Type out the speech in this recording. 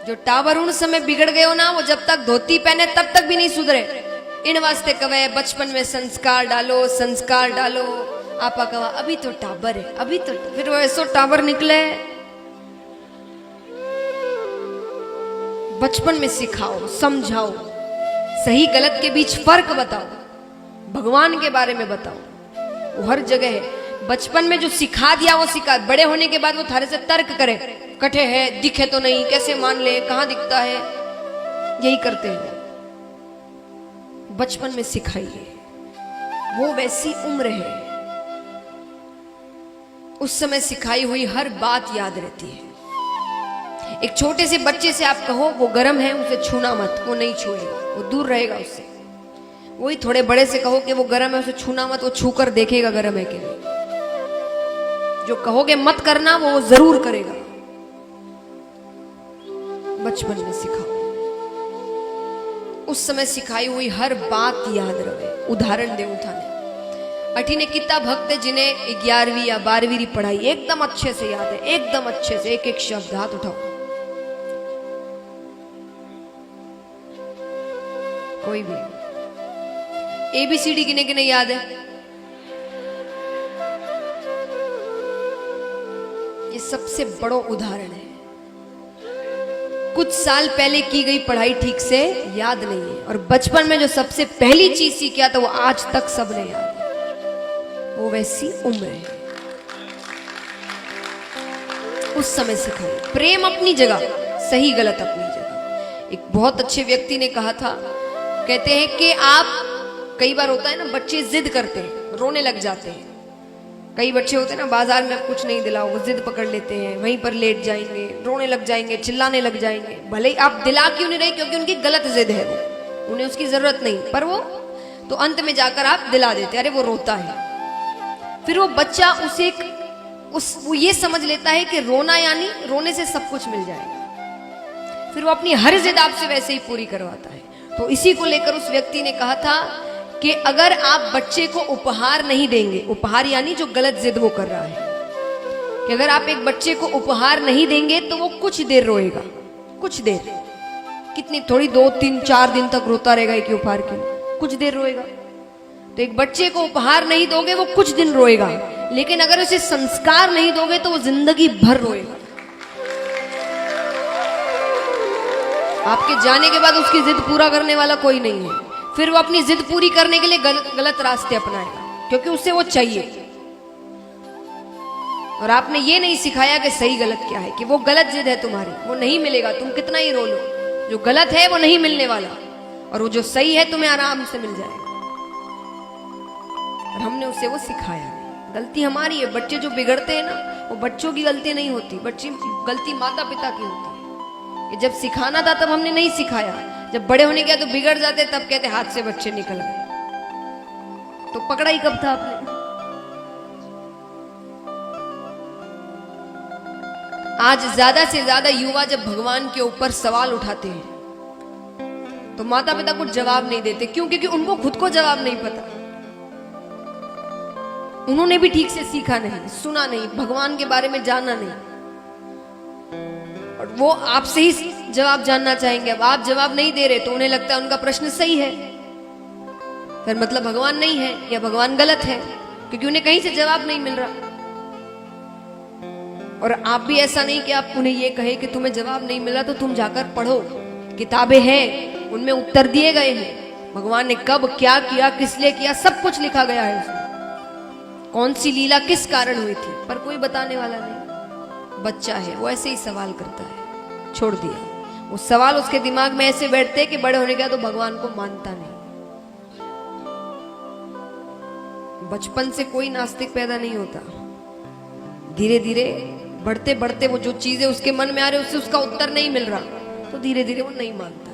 जो टावर उन समय बिगड़ गए हो ना, वो जब तक धोती पहने तब तक भी नहीं सुधरे। इन वास्ते कवे बचपन में संस्कार डालो, संस्कार डालो। आपा कहा अभी तो टावर है, अभी तो फिर वो ऐसो टावर निकले। बचपन में सिखाओ, समझाओ, सही गलत के बीच फर्क बताओ, भगवान के बारे में बताओ। वो हर जगह है। बचपन में जो सिखा दिया वो सिखा, बड़े होने के बाद वो थारे से तर्क करे, कटे है, दिखे तो नहीं, कैसे मान ले, कहां दिखता है, यही करते हैं। बचपन में सिखाइए, वो वैसी उम्र है, उस समय सिखाई हुई हर बात याद रहती है। एक छोटे से बच्चे से आप कहो वो गर्म है, उसे छूना मत, वो नहीं छुएगा, वो दूर रहेगा उससे। वही थोड़े बड़े से कहो कि वो गर्म है, उसे छूना मत, वो छूकर देखेगा गर्म है कि नहीं। जो कहोगे मत करना वो जरूर करेगा। बचपन में सिखाओ, उस समय सिखाई हुई हर बात याद रहे। उदाहरण दे थाने अठी ने कितना भक्त है जिन्हें 11वीं या 12वीं पढ़ाई एकदम अच्छे से याद है, एकदम अच्छे से, एक एक शब्द। हाथ उठाओ। कोई भी ABCD किने किने याद है? ये सबसे बड़ो उदाहरण है। कुछ साल पहले की गई पढ़ाई ठीक से याद नहीं है, और बचपन में जो सबसे पहली चीज सीखा था वो आज तक सबने याद है। वो वैसी उम्र है, उस समय सिखाई। प्रेम अपनी जगह, सही गलत अपनी जगह। एक बहुत अच्छे व्यक्ति ने कहा था, कहते हैं कि आप, कई बार होता है ना बच्चे जिद करते हैं, रोने लग जाते हैं। कई बच्चे होते हैं ना, बाजार में आप कुछ नहीं दिलाओ वो जिद पकड़ लेते हैं, वहीं पर लेट जाएंगे, रोने लग जाएंगे, चिल्लाने लग जाएंगे। भले ही आप दिला क्यों नहीं रहे, क्योंकि उनकी गलत जिद है, वो उन्हें उसकी जरूरत नहीं, पर वो तो अंत में जाकर आप दिला देते, अरे वो रोता है। फिर वो बच्चा उसे वो ये समझ लेता है कि रोना यानी रोने से सब कुछ मिल जाएगा। फिर वो अपनी हर जिद आपसे वैसे ही पूरी करवाता है। तो इसी को लेकर उस व्यक्ति ने कहा था कि अगर आप बच्चे को उपहार नहीं देंगे, उपहार यानी जो गलत जिद वो कर रहा है, कि अगर आप एक बच्चे को उपहार नहीं देंगे तो वो कुछ देर रोएगा, कुछ देर, कितनी, थोड़ी 2, 3, 4 दिन तक रोता रहेगा एक उपहार के लिए, कुछ देर रोएगा। तो एक बच्चे को उपहार नहीं दोगे वो कुछ दिन रोएगा, लेकिन अगर उसे संस्कार नहीं दोगे तो वो जिंदगी भर रोएगा। आपके जाने के बाद उसकी जिद पूरा करने वाला कोई नहीं है। फिर वो अपनी जिद पूरी करने के लिए गलत रास्ते अपनाएगा, क्योंकि उसे वो चाहिए। और आपने ये नहीं सिखाया कि सही गलत क्या है, कि वो गलत जिद है तुम्हारी, वो नहीं मिलेगा, तुम कितना ही रो लो, जो गलत है वो नहीं मिलने वाला, और वो जो सही है तुम्हें आराम से मिल जाएगा। और हमने उसे वो सिखाया। गलती हमारी है। बच्चे जो बिगड़ते हैं ना, वो बच्चों की गलती नहीं होती, बच्ची गलती माता पिता की होती है। कि जब सिखाना था तब हमने नहीं सिखाया, जब बड़े होने गया तो बिगड़ जाते, तब कहते हाथ से बच्चे निकल गए। तो पकड़ा ही कब था आपने? आज ज्यादा से ज्यादा युवा जब भगवान के ऊपर सवाल उठाते हैं तो माता पिता को जवाब नहीं देते। क्यों? क्योंकि उनको खुद को जवाब नहीं पता, उन्होंने भी ठीक से सीखा नहीं, सुना नहीं, भगवान के बारे में जाना नहीं, और वो आपसे ही जवाब जानना चाहेंगे। अब आप जवाब नहीं दे रहे तो उन्हें लगता है उनका प्रश्न सही है, फिर मतलब भगवान नहीं है या भगवान गलत है, क्योंकि उन्हें कहीं से जवाब नहीं मिल रहा। और आप भी ऐसा नहीं कि आप उन्हें ये कहे कि तुम्हें जवाब नहीं मिला तो तुम जाकर पढ़ो, किताबें हैं उनमें उत्तर दिए गए हैं, भगवान ने कब क्या किया, किस लिए किया, सब कुछ लिखा गया है उसमें, कौन सी लीला किस कारण हुई थी, पर कोई बताने वाला नहीं। बच्चा है वो ऐसे ही सवाल करता है, छोड़ दिया। वो सवाल उसके दिमाग में ऐसे बैठते कि बड़े होने का तो भगवान को मानता नहीं। बचपन से कोई नास्तिक पैदा नहीं होता, धीरे धीरे बढ़ते बढ़ते वो जो चीजें उसके मन में आ रही उससे उसका उत्तर नहीं मिल रहा, तो धीरे धीरे वो नहीं मानता।